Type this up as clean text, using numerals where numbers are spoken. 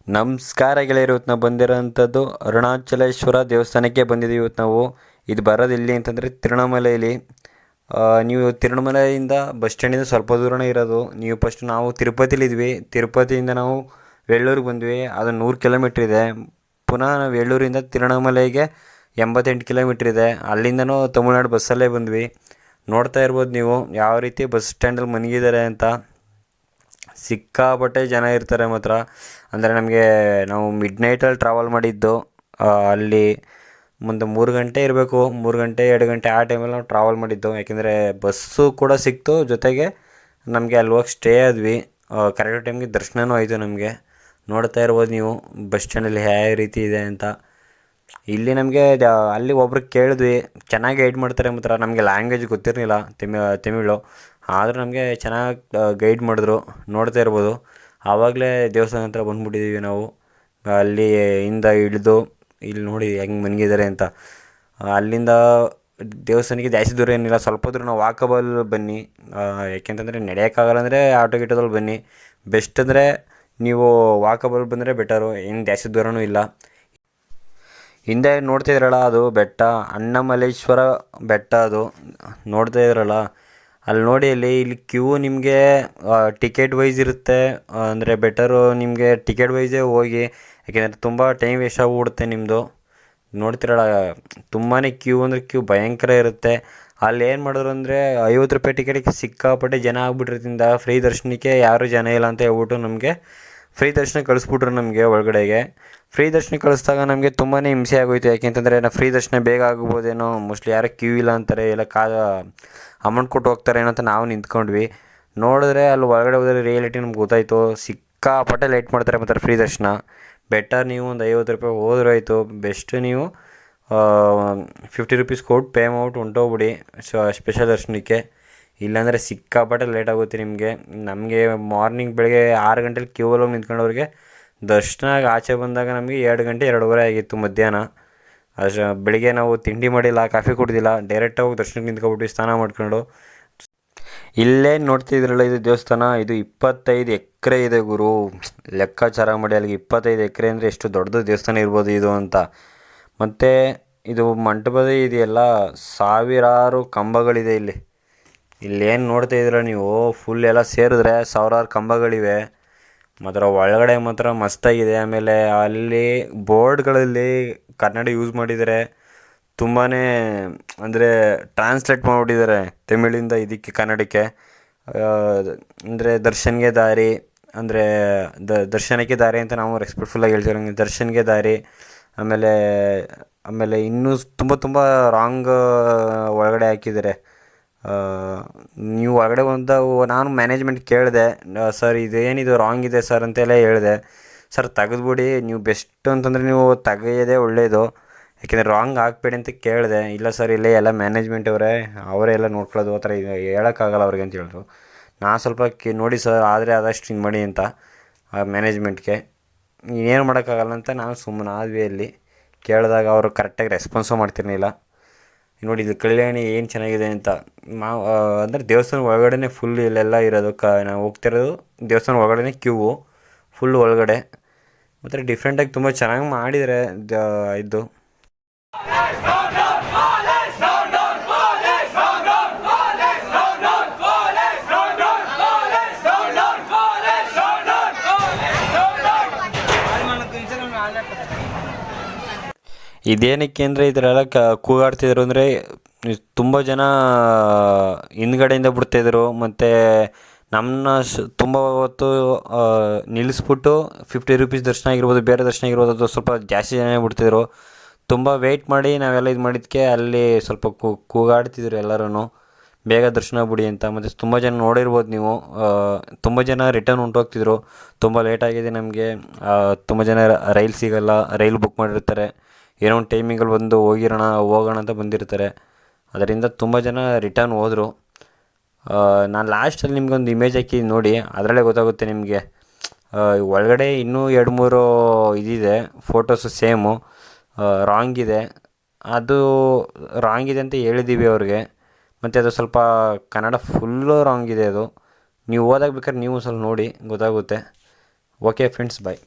ನಮಸ್ಕಾರ ಗೆಳೆಯರು. ಇವತ್ತು ನಾವು ಬಂದಿರೋಂಥದ್ದು ಅರುಣಾಚಲೇಶ್ವರ ದೇವಸ್ಥಾನಕ್ಕೆ ಬಂದಿದ್ದೀವಿ. ಇವತ್ತು ನಾವು ಇದು ಬರೋದು ಎಲ್ಲಿ ಅಂತಂದರೆ ತಿರುವಣ್ಣಾಮಲೈಲಿ. ನೀವು ತಿರುವಣ್ಣಾಮಲೈಯಿಂದ ಬಸ್ ಸ್ಟ್ಯಾಂಡಿಂದ ಸ್ವಲ್ಪ ದೂರನೇ ಇರೋದು. ನೀವು ನಾವು ತಿರುಪತಿಲಿದ್ವಿ. ತಿರುಪತಿಯಿಂದ ನಾವು ವೆಳ್ಳೂರಿಗೆ ಬಂದ್ವಿ. ಅದು 100 ಕಿಲೋಮೀಟ್ರ್ ಇದೆ. ಪುನಃ ನಾವು ವೆಳ್ಳೂರಿಂದ ತಿರುವಣ್ಣಾಮಲೈಗೆ 88 ಕಿಲೋಮೀಟ್ರ್ ಇದೆ. ಅಲ್ಲಿಂದನೂ ತಮಿಳ್ನಾಡು ಬಸ್ಸಲ್ಲೇ ಬಂದ್ವಿ. ನೋಡ್ತಾ ಇರ್ಬೋದು ನೀವು ಯಾವ ರೀತಿ ಬಸ್ ಸ್ಟ್ಯಾಂಡಲ್ಲಿ ಮನಗಿದ್ದಾರೆ ಅಂತ. ಸಿಕ್ಕಾಪಟ್ಟೆ ಜನ ಇರ್ತಾರೆ ಮಾತ್ರ. ಅಂದರೆ ನಾವು ಮಿಡ್ ನೈಟಲ್ಲಿ ಟ್ರಾವೆಲ್ ಮಾಡಿದ್ದು. ಅಲ್ಲಿ ಮುಂದೆ 3 ಗಂಟೆ ಇರಬೇಕು, 3 ಗಂಟೆ 2 ಗಂಟೆ ಆ ಟೈಮಲ್ಲಿ ನಾವು ಟ್ರಾವೆಲ್ ಮಾಡಿದ್ದು. ಯಾಕೆಂದರೆ ಬಸ್ಸು ಕೂಡ ಸಿಕ್ತು, ಜೊತೆಗೆ ನಮಗೆ ಅಲ್ಲಿ ಹೋಗಿ ಸ್ಟೇ ಆದ್ವಿ. ಕರೆಕ್ಟ್ ಟೈಮ್ಗೆ ದರ್ಶನವೂ ಆಯಿತು ನಮಗೆ. ನೋಡ್ತಾ ಇರ್ಬೋದು ನೀವು ಬಸ್ ಸ್ಟ್ಯಾಂಡಲ್ಲಿ ಯಾವ ರೀತಿ ಇದೆ ಅಂತ. ಇಲ್ಲಿ ನಮಗೆ ಅಲ್ಲಿ ಒಬ್ರಿಗೆ ಕೇಳಿದ್ವಿ, ಚೆನ್ನಾಗಿ ಗೈಡ್ ಮಾಡ್ತಾರೆ ಮಾತ್ರ. ನಮಗೆ ಲ್ಯಾಂಗ್ವೇಜ್ ಗೊತ್ತಿರಲಿಲ್ಲ, ತಮಿಳು. ಆದರೂ ನಮಗೆ ಚೆನ್ನಾಗಿ ಗೈಡ್ ಮಾಡಿದ್ರು. ನೋಡ್ತಾ ಇರ್ಬೋದು. ಆವಾಗಲೇ ದೇವಸ್ಥಾನ ಹತ್ರ ಬಂದುಬಿಟ್ಟಿದ್ದೀವಿ ನಾವು. ಅಲ್ಲಿ ಇಂದ ಇಳಿದು ಇಲ್ಲಿ ನೋಡಿ ಹೆಂಗೆ ಮನಗಿದ್ದಾರೆ ಅಂತ. ಅಲ್ಲಿಂದ ದೇವಸ್ಥಾನಕ್ಕೆ ಜಾಸ್ತಿ ದೂರ ಏನಿಲ್ಲ, ಸ್ವಲ್ಪ ದೂರ ನಾವು ವಾಕಬಲ್ ಬನ್ನಿ. ಯಾಕೆಂತಂದರೆ ನಡೆಯೋಕ್ಕಾಗಲ್ಲ ಅಂದರೆ ಆಟೋ ಗಿಟೋದಲ್ಲಿ ಬನ್ನಿ. ಬೆಸ್ಟ್ ಅಂದರೆ ನೀವು ವಾಕಬಲ್ ಬಂದರೆ ಬೆಟರು. ಏನು ಜಾಸ್ತಿ ದೂರನೂ ಇಲ್ಲ. ಹಿಂದೆ ನೋಡ್ತಿದ್ರಲ್ಲ, ಅದು ಬೆಟ್ಟ ಅಣ್ಣಾಮಲೈಶ್ವರ ಬೆಟ್ಟ. ಅದು ನೋಡ್ತಾ ಇದ್ರಲ್ಲ, ಅಲ್ಲಿ ನೋಡಿ. ಇಲ್ಲಿ ಕ್ಯೂ ನಿಮಗೆ ಟಿಕೆಟ್ ವೈಸ್ ಇರುತ್ತೆ. ಅಂದರೆ ಬೆಟರು ನಿಮಗೆ ಟಿಕೆಟ್ ವೈಸೇ ಹೋಗಿ. ಯಾಕೆಂದರೆ ತುಂಬ ಟೈಮ್ ವೇಸ್ಟ್ ಆಗಿಬಿಡುತ್ತೆ ನಿಮ್ಮದು. ನೋಡ್ತಿರಲ್ಲ, ತುಂಬಾ ಕ್ಯೂ ಅಂದರೆ ಕ್ಯೂ ಭಯಂಕರ ಇರುತ್ತೆ. ಅಲ್ಲಿ ಏನು ಮಾಡಿದ್ರು ಅಂದರೆ 50 ರೂಪಾಯಿ ಟಿಕೆಟಿಗೆ ಸಿಕ್ಕಾಪಟ್ಟೆ ಜನ ಆಗ್ಬಿಟ್ಟಿರೋದ್ರಿಂದ ಫ್ರೀ ದರ್ಶನಕ್ಕೆ ಯಾರೂ ಜನ ಇಲ್ಲ ಅಂತ ಹೇಳ್ಬಿಟ್ಟು ನಮಗೆ ಫ್ರೀ ದರ್ಶನ ಕಳಿಸ್ಬಿಟ್ರು ನಮಗೆ ಒಳಗಡೆಗೆ. ಫ್ರೀ ದರ್ಶನ ಕಳಿಸ್ದಾಗ ನಮಗೆ ತುಂಬಾ ಹಿಂಸೆ ಆಗೋಯ್ತು. ಯಾಕೆಂತಂದರೆ ಫ್ರೀ ದರ್ಶನ ಬೇಗ ಆಗ್ಬೋದೇನೋ, ಮೋಸ್ಟ್ಲಿ ಯಾರೋ ಕ್ಯೂ ಇಲ್ಲ ಅಂತಾರೆ, ಇಲ್ಲ ಅಮೌಂಟ್ ಕೊಟ್ಟು ಹೋಗ್ತಾರೆ ಏನೋ ಅಂತ ನಾವು ನಿಂತ್ಕೊಂಡ್ವಿ. ನೋಡಿದ್ರೆ ಅಲ್ಲಿ ಒಳಗಡೆ ಹೋದರೆ ರಿಯಾಲಿಟಿ ನಮ್ಗೆ ಗೊತ್ತಾಯಿತು. ಸಿಕ್ಕಾಪಟ್ಟೆ ಲೇಟ್ ಮಾಡ್ತಾರೆ ಮತ್ತು ಫ್ರೀ ದರ್ಶನ. ಬೆಟರ್ ನೀವು ಒಂದು 50 ರೂಪಾಯಿ ಹೋದ್ರೂ ಆಯಿತು. ಬೆಸ್ಟ್ ನೀವು 50 ರೂಪೀಸ್ ಕೊಟ್ಟು ಪೇ ಮಾಡ್ಬಿಟ್ಟು ಹೊಂಟೋಗ್ಬಿಡಿ ಸ್ಪೆಷಲ್ ದರ್ಶನಕ್ಕೆ. ಇಲ್ಲಾಂದರೆ ಸಿಕ್ಕಾಪಟ್ಟೆ ಲೇಟ್ ಆಗುತ್ತೆ ನಿಮಗೆ. ನಮಗೆ ಮಾರ್ನಿಂಗ್ ಬೆಳಗ್ಗೆ 6 ಗಂಟೆಲಿ ಕ್ಯೂವಲ್ಲಿ ನಿಂತ್ಕೊಂಡವ್ರಿಗೆ ದರ್ಶನ ಆಚೆ ಬಂದಾಗ ನಮಗೆ 2 ಗಂಟೆ 2:15 ಆಗಿತ್ತು ಮಧ್ಯಾಹ್ನ. ಬೆಳಿಗ್ಗೆ ನಾವು ತಿಂಡಿ ಮಾಡಿಲ್ಲ, ಕಾಫಿ ಕುಡ್ದಿಲ್ಲ, ಡೈರೆಕ್ಟಾಗಿ ಹೋಗಿ ದರ್ಶನಕ್ಕೆ ನಿಂತ್ಕೊಬಿಟ್ವಿ ಸ್ನಾನ ಮಾಡ್ಕೊಂಡು. ಇಲ್ಲೇ ನೋಡ್ತಿದ್ರಲ್ಲ, ಇದು ದೇವಸ್ಥಾನ. ಇದು 25 ಎಕರೆ ಇದೆ ಗುರು. ಲೆಕ್ಕಾಚಾರ ಮಾಡಿ, ಅಲ್ಲಿಗೆ 25 ಎಕರೆ ಅಂದರೆ ಎಷ್ಟು ದೊಡ್ಡದು ದೇವಸ್ಥಾನ ಇರ್ಬೋದು ಇದು ಅಂತ. ಮತ್ತು ಇದು ಮಂಟಪದ ಇದೆಯಲ್ಲ, ಸಾವಿರಾರು ಕಂಬಗಳಿದೆ ಇಲ್ಲಿ. ಇಲ್ಲೇನು ನೋಡ್ತಾ ಇದ್ದೀರ ನೀವು, ಫುಲ್ ಎಲ್ಲ ಸೇರಿದ್ರೆ ಸಾವಿರಾರು ಕಂಬಗಳಿವೆ. ಮಾತ್ರ ಒಳಗಡೆ ಮಾತ್ರ ಮಸ್ತಾಗಿದೆ. ಆಮೇಲೆ ಅಲ್ಲಿ ಬೋರ್ಡ್ಗಳಲ್ಲಿ ಕನ್ನಡ ಯೂಸ್ ಮಾಡಿದ್ದಾರೆ. ತುಂಬಾ ಅಂದರೆ ಟ್ರಾನ್ಸ್ಲೇಟ್ ಮಾಡಿಬಿಟ್ಟಿದ್ದಾರೆ ತಮಿಳಿಂದ ಇದಕ್ಕೆ ಕನ್ನಡಕ್ಕೆ. ಅಂದರೆ ದರ್ಶನ್ಗೆ ದಾರಿ, ಅಂದರೆ ದರ್ಶನಕ್ಕೆ ದಾರಿ ಅಂತ ನಾವು ರೆಸ್ಪೆಕ್ಟ್ಫುಲ್ಲಾಗಿ ಹೇಳ್ತೀವಿ. ದರ್ಶನ್ಗೆ ದಾರಿ. ಆಮೇಲೆ ಇನ್ನೂ ತುಂಬ ರಾಂಗ್ ಒಳಗಡೆ ಹಾಕಿದ್ದಾರೆ. ನೀವು ಒಳಗಡೆ ನಾನು ಮ್ಯಾನೇಜ್ಮೆಂಟ್ ಕೇಳಿದೆ, ಸರ್ ಇದೇನಿದು ರಾಂಗ್ ಇದೆ ಸರ್ ಅಂತೆಲ್ಲ ಹೇಳಿದೆ. ಸರ್ ತೆಗೆದ್ಬಿಡಿ, ನೀವು ಬೆಸ್ಟ್ ಅಂತಂದರೆ ನೀವು ತೆಗೆಯೋದೇ ಒಳ್ಳೆಯದು. ಯಾಕೆಂದರೆ ರಾಂಗ್ ಹಾಕ್ಬೇಡಿ ಅಂತ ಕೇಳಿದೆ. ಇಲ್ಲ ಸರ್, ಇಲ್ಲೇ ಎಲ್ಲ ಮ್ಯಾನೇಜ್ಮೆಂಟ್ ಅವರೇ ಎಲ್ಲ ನೋಡ್ಕೊಳ್ಳೋದು, ಆ ಥರ ಹೇಳೋಕ್ಕಾಗಲ್ಲ ಅವ್ರಿಗೆ ಅಂತ ಹೇಳಿದ್ರು. ನಾನು ಸ್ವಲ್ಪ ನೋಡಿ ಸರ್, ಆದರೆ ಆದಷ್ಟು ಹಿಂಗೆ ಮಾಡಿ ಅಂತ ಮ್ಯಾನೇಜ್ಮೆಂಟ್ಗೆ. ಏನು ಮಾಡೋಕ್ಕಾಗಲ್ಲ ಅಂತ ನಾವು ಸುಮ್ಮನೆ ಆದ್ವಿ. ಅಲ್ಲಿ ಕೇಳಿದಾಗ ಅವರು ಕರೆಕ್ಟಾಗಿ ರೆಸ್ಪಾನ್ಸು ಮಾಡ್ತಿರಲಿಲ್ಲ. ನೋಡಿ ಇದು ಕಲ್ಯಾಣಿ ಏನು ಚೆನ್ನಾಗಿದೆ ಅಂತ. ಅಂದರೆ ದೇವಸ್ಥಾನ ಒಳಗಡೆ ಫುಲ್ ಇಲ್ಲೆಲ್ಲ ಇರೋದು. ನಾವು ಹೋಗ್ತಿರೋದು ದೇವಸ್ಥಾನ ಒಳಗಡೆ ಕ್ಯೂ ಫುಲ್ ಒಳಗಡೆ. ಮತ್ತು ಡಿಫ್ರೆಂಟಾಗಿ ತುಂಬ ಚೆನ್ನಾಗಿ ಮಾಡಿದ್ದಾರೆ ಇದು. ಇದೇನಕ್ಕೆ ಅಂದರೆ ಇದರೆಲ್ಲ ಕೂಗಾಡ್ತಿದ್ರು. ಅಂದರೆ ತುಂಬ ಜನ ಹಿಂದ್ಗಡೆಯಿಂದ ಬಿಡ್ತಾಯಿದ್ರು. ಮತ್ತು ನಮ್ಮನ್ನ ತುಂಬ ಹೊತ್ತು ನಿಲ್ಲಿಸ್ಬಿಟ್ಟು 50 ರೂಪೀಸ್ ದರ್ಶನ ಆಗಿರ್ಬೋದು, ಬೇರೆ ದರ್ಶನ ಆಗಿರ್ಬೋದು, ಅದು ಸ್ವಲ್ಪ ಜಾಸ್ತಿ ಜನ ಬಿಡ್ತಿದ್ರು. ತುಂಬ ವೆಯ್ಟ್ ಮಾಡಿ ನಾವೆಲ್ಲ ಇದು ಮಾಡಿದ್ದಕ್ಕೆ ಅಲ್ಲಿ ಸ್ವಲ್ಪ ಕೂಗಾಡ್ತಿದ್ರು ಎಲ್ಲರೂ, ಬೇಗ ದರ್ಶನ ಬಿಡಿ ಅಂತ. ಮತ್ತು ತುಂಬ ಜನ ನೋಡಿರ್ಬೋದು ನೀವು, ತುಂಬ ಜನ ರಿಟರ್ನ್ ಹೊಂಟೋಗ್ತಿದ್ರು. ತುಂಬ ಲೇಟಾಗಿದೆ ನಮಗೆ. ತುಂಬ ಜನ ರೈಲ್ ಸಿಗೋಲ್ಲ, ರೈಲ್ ಬುಕ್ ಮಾಡಿರ್ತಾರೆ, ಏನೋ ಒಂದು ಟೈಮಿಂಗಲ್ಲಿ ಬಂದು ಹೋಗೋಣ ಅಂತ ಬಂದಿರ್ತಾರೆ. ಅದರಿಂದ ತುಂಬ ಜನ ರಿಟರ್ನ್ ಹೋದರು. ನಾನು ಲಾಸ್ಟಲ್ಲಿ ನಿಮ್ಗೊಂದು ಇಮೇಜ್ ಹಾಕಿದ್ದು ನೋಡಿ, ಅದರಲ್ಲೇ ಗೊತ್ತಾಗುತ್ತೆ ನಿಮಗೆ. ಒಳಗಡೆ ಇನ್ನೂ 2-3 ಇದಿದೆ ಫೋಟೋಸು ಸೇಮು ರಾಂಗ್ ಇದೆ. ಅದು ರಾಂಗ್ ಇದೆ ಅಂತ ಹೇಳಿದ್ದೀವಿ ಅವ್ರಿಗೆ. ಮತ್ತು ಅದು ಸ್ವಲ್ಪ ಕನ್ನಡ ಫುಲ್ಲು ರಾಂಗ್ ಇದೆ ಅದು. ನೀವು ಹೋದಾಗ ಬೇಕಾದ್ರೆ ನೀವು ಸ್ವಲ್ಪ ನೋಡಿ ಗೊತ್ತಾಗುತ್ತೆ. ಓಕೆ ಫ್ರೆಂಡ್ಸ್, ಬಾಯ್.